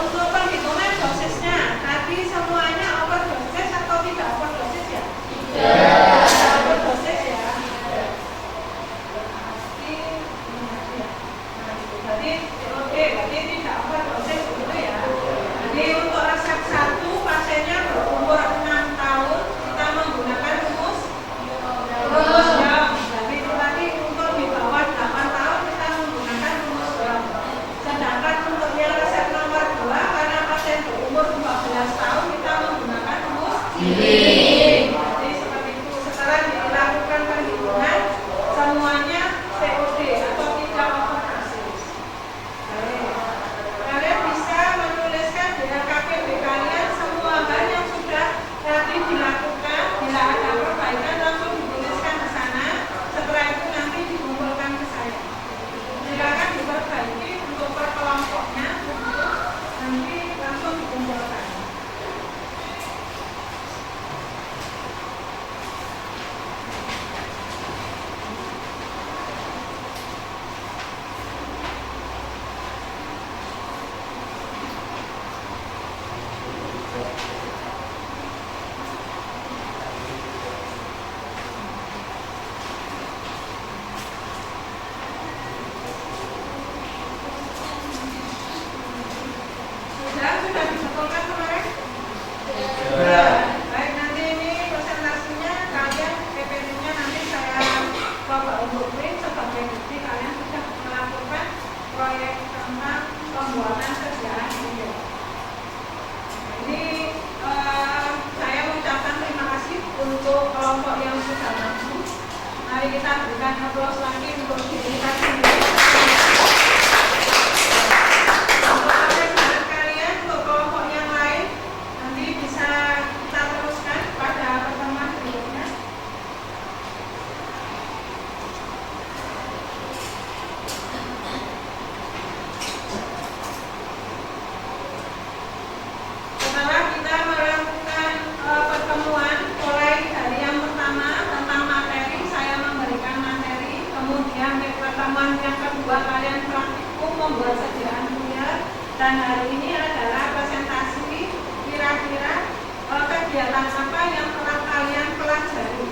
untuk penghitungan dosisnya, tadi semuanya overdosis atau tidak overdosis ya? Tidak overdosis ya. Berarti oke, berarti tidak overdosis gitu ya. Jadi untuk resep 1 pasiennya berumur 6 tahun, kita menggunakan rumus Young. Jadi itu tadi untuk di bawah 8 tahun kita menggunakan rumus Young. Sedangkan untuk yang resep nomor 2 karena pasien berumur 14 tahun kita menggunakan rumus Gini. Jadi seperti itu. Setelah dilakukan perhitungan semuanya COD atau tidak overdosis. Kalian bisa menuliskan di LKPB kalian semua hal yang sudah tadi dilakukan. Bila ada perbaikan langsung dituliskan ke sana. Setelah itu nanti dikumpulkan ke saya. Silakan diperbaiki untuk per kelompoknya. Nanti langsung dikumpulkan. Sudah disebutkan kemarin? Baik, nanti ini presentasinya kalian PPT-nya nanti saya coba untuk print sebagai bukti kalian sudah melakukan proyek tentang pembuatan sediaan video. Ini saya mengucapkan terima kasih untuk kelompok yang sudah maju. Mari kita berikan aplaus lagi untuk diri kita sendiri. Setelah kita melakukan pertemuan mulai dari yang pertama tentang materi, saya memberikan materi, kemudian pertemuan yang kedua kalian praktikum membuat sediaan kuliah, dan hari ini adalah presentasi kira-kira kegiatan apa yang telah kalian pelajari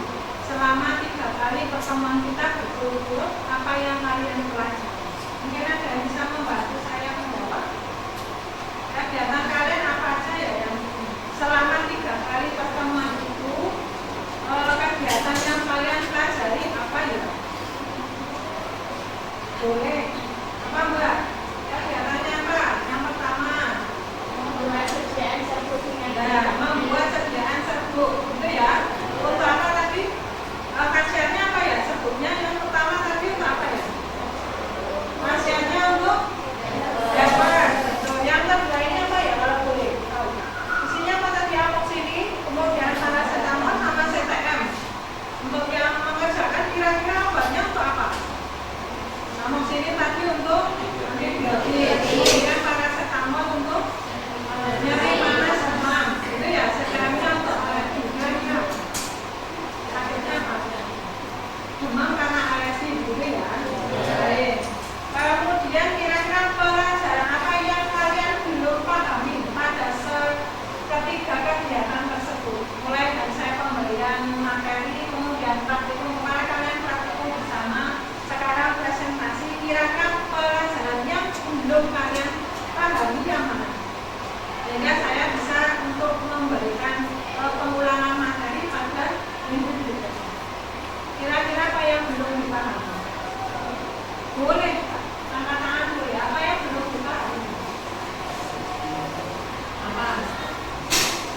selama 3 kali pertemuan kita berturut-turut, apa yang kalian pelajari. Mungkin ada yang bisa membantu saya menjawab. Kegiatan kalian apa aja ya yang selama 3 kali pertemuan itu, kegiatan yang kalian pelajari apa ya? Boleh apa Mbak? Kegiatannya apa? Yang pertama Membuat sediaan serbuk dengan membuat sediaan serbuk, gitu ya. Untuk apa tadi? Kajiannya apa ya? Serbuknya yang pertama tadi untuk apa ya? Kajiannya untuk dapur. Yang kedua ini apa ya kalau boleh tahu? Isinya apa tadi? Amoxicillin, kemudian paracetamol sama CTM. Untuk yang mengerjakan kira-kira obatnya untuk apa? Amoxicillin tadi untuk antibiotik, kemudian paracetamol untuk nyeri panas demam. Itu ya CTM-nya untuk alergi. Kira-kira sakitnya apa? Demam karena alergi gitu ya. Baik. Kemudian kira-kira pelajaran apa yang kalian belum pahami pada ketiga kegiatan tersebut? Mulai dari saya pemberian materi, kemudian praktikum, kemarin kalian praktikum bersama, sekarang presentasi. Kira-kira pelajaran yang belum kalian pahami yang mana? Sehingga saya bisa untuk memberikan pengulangan materi pada minggu berikutnya. Kira-kira apa yang belum dipahami? Boleh, angkat tangan boleh. Apa yang belum dipahami? Apa?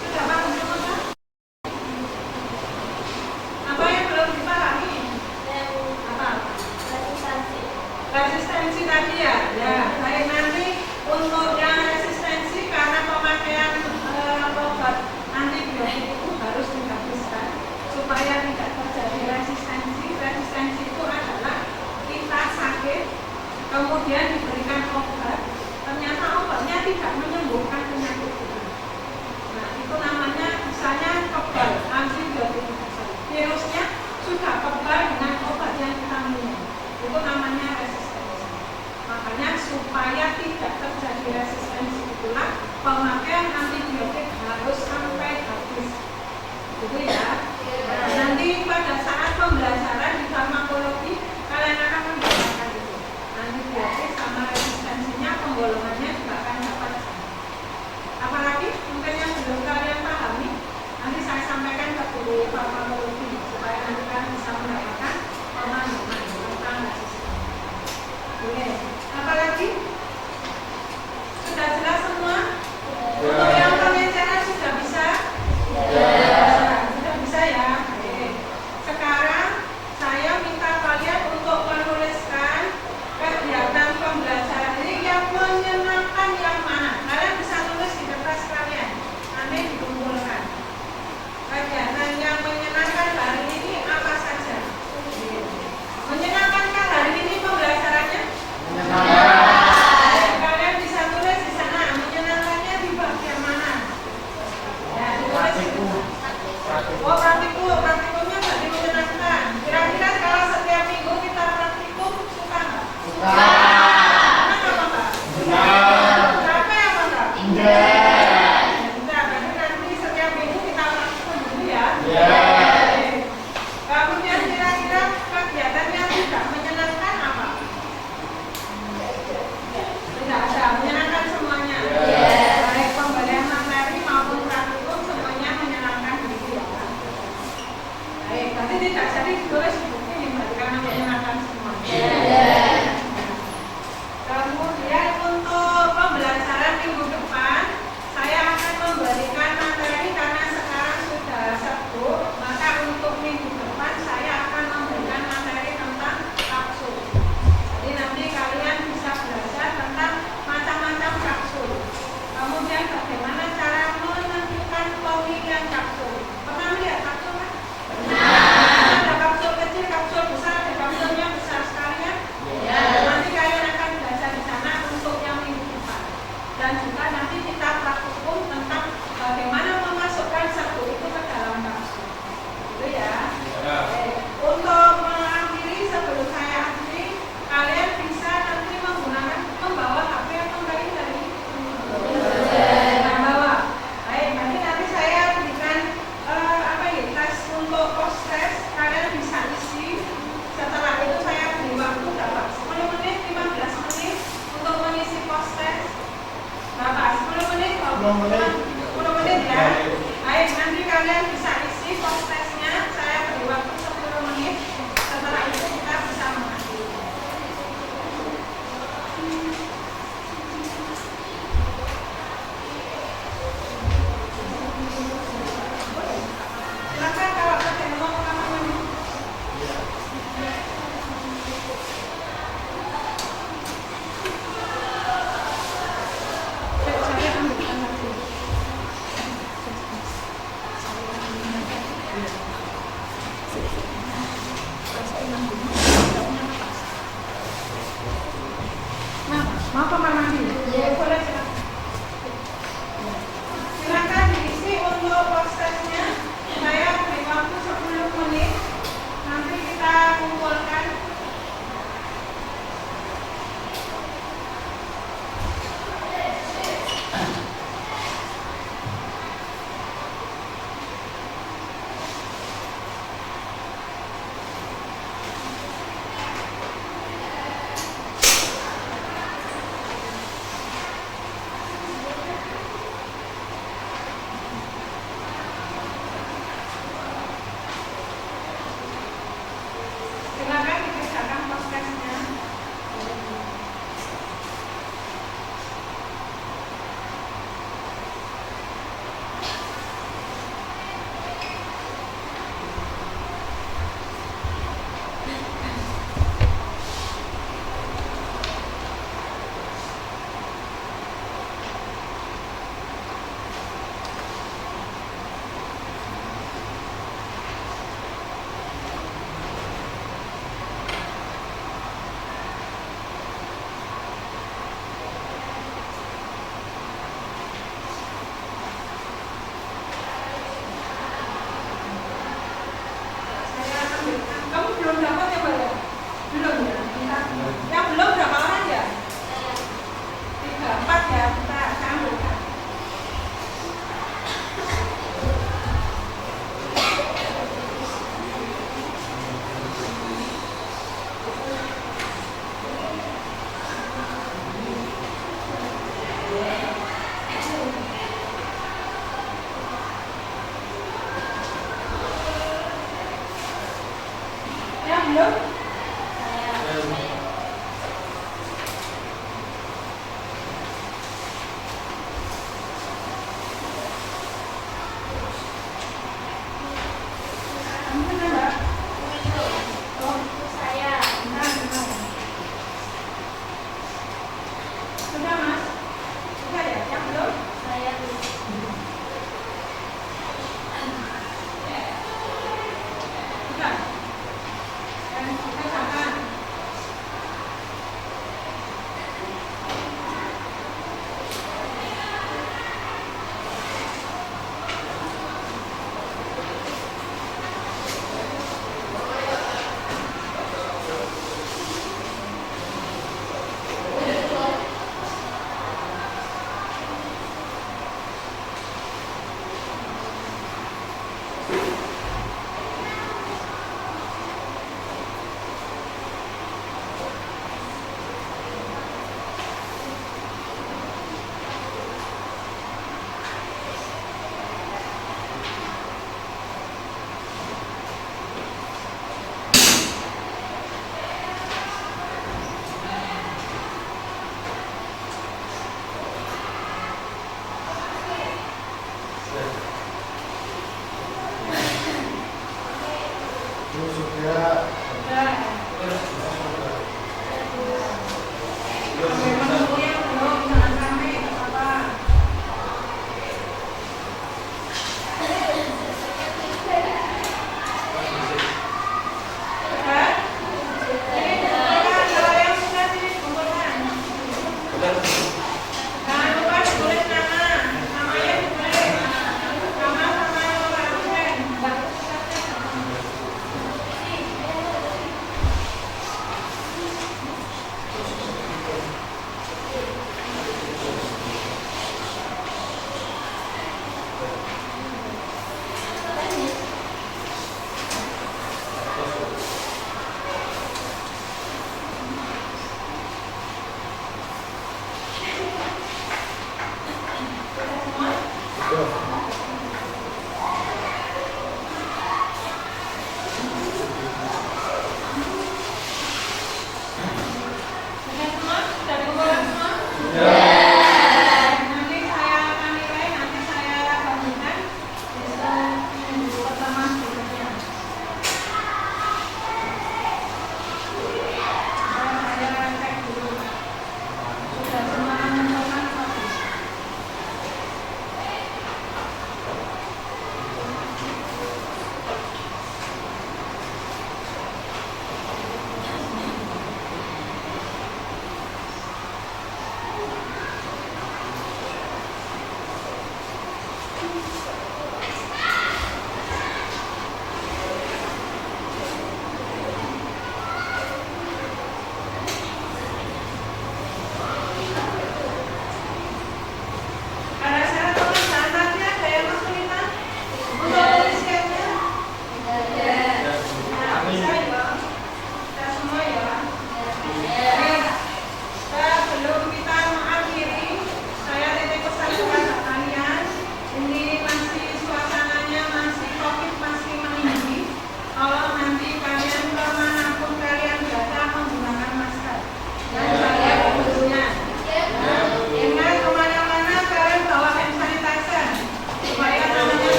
Sudah paham belum apa? Apa yang belum dipahami? Apa? Resistensi tadi ya? Ya, baik, nanti untuk yang resistensi karena pemakaian obat antibiotik itu harus dihabiskan supaya tidak terjadi resistensi. Resistensi itu adalah kita sakit, kemudian diberikan obat, ternyata obatnya tidak menyembuhkan penyakit itu. Nah, itu namanya misalnya kebal antibiotik. Virusnya sudah kebal dengan obat yang kita minum. Itu namanya resistensi. Makanya supaya tidak terjadi resistensi itu, pula pemakaian antibiotik harus sampai habis. Gitu ya. Nah, nanti pada saat pembelajaran di farmakologi kalian akan mendapatkan itu. Antibiotik sama resistensinya, penggolongannya juga akan dapat. Apalagi mungkin yang belum kalian pahami, nanti saya sampaikan ke guru farmakologi supaya nanti kalian bisa mendapatkan pemahaman tentang sistem. Oke, apalagi sudah jelas semua? Untuk yang pengejaran sudah bisa? Sudah bisa ya? Oke. Sekarang saya minta kalian untuk menuliskan kegiatan pembelajaran ini yang menyenangkan yang mana? Kalian bisa tulis di kertas kalian, nanti dikumpulkan. Kegiatan yang menyenangkan hari ini apa saja? Menyenangkankah hari ini pembelajarannya? Kalian bisa tulis di sana, menyenangkannya di bagian mana? Ya, ditulis di sana. Oh, praktikumnya berarti menyenangkan. Kira-kira kalau setiap minggu kita praktikum, suka nggak? Suka. Kenapa nggak? Capek apa nggak? Enggak, berarti nanti setiap minggu kita praktikum dulu ya. Kemudian kira-kira kegiatan yang tidak menyenangkan apa? Tidak ada, menyenangkan semuanya. Baik pemberian materi maupun praktikum semuanya menyenangkan gitu ya. Baik, berarti tidak jadi ditulis di buku ini berarti karena menyenangkan semuanya. Kemudian untuk pembelajaran minggu depan saya akan memberikan materi karena sekarang sudah Sabtu, maka untuk minggu depan saya akan memberikan materi tentang kapsul. Jadi nanti kalian bisa belajar tentang macam-macam kapsul. Kemudian bagaimana cara menentukan pemilihan kapsul. Pernah lihat kapsul kan? Ada kapsul kecil, kapsul besar, ada kapsul yang besar sekali kan? Nanti kalian akan belajar di sana untuk yang minggu depan. Dan juga nanti kita praktikum tentang bagaimana memasukkan satu itu ke dalam kapsul. Gitu ya. Untuk mengakhiri sebelum saya akhiri, kalian bisa nanti membawa HP atau enggak ini? Bawa. Baik, nanti saya berikan tes untuk post test, kalian bisa isi. Setelah itu saya beri waktu berapa? 10 menit, 15 menit untuk mengisi post test. Berapa? 10 menit? 10 menit ya. Baik, nanti kalian bisa isi post testnya. Saya beri waktu 10 menit. Setelah itu kita bisa mengakhiri. Silakan kalau ada yang mau mengambil. Saya ambilkan lagi.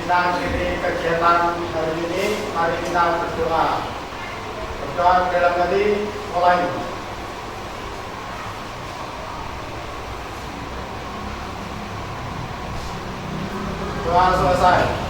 kita akhiri kegiatan hari ini. Mari kita berdoa. Berdoa dalam hati, mulai. Doa selesai.